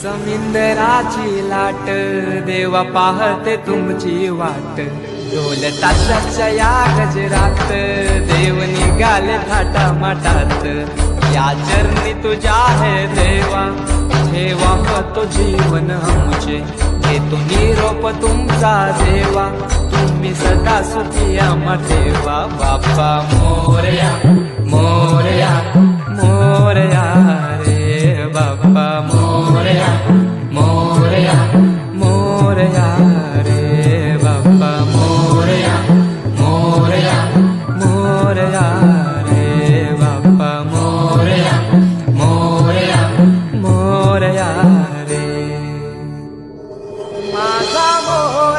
समिंदराची लाट देवा पाहते तुमची वाट, ढोल ताशाच्या या गजरात देव निघाले थाटा माटात. या चरणी तुझ्या है देवा ठेवा तो जीवन आमचे, घेतो निरोप तुमचा देवा तुम्ही सदा सुखी आम्हा ठेवा. बाप्पा मोरया मोरया मोरया रे बाप्पा मोरया मोरया मोरया रे बाप्पा मोरया मोरया मोरया रे बाप्पा मोरया मोरया मोरया रे माझा मोर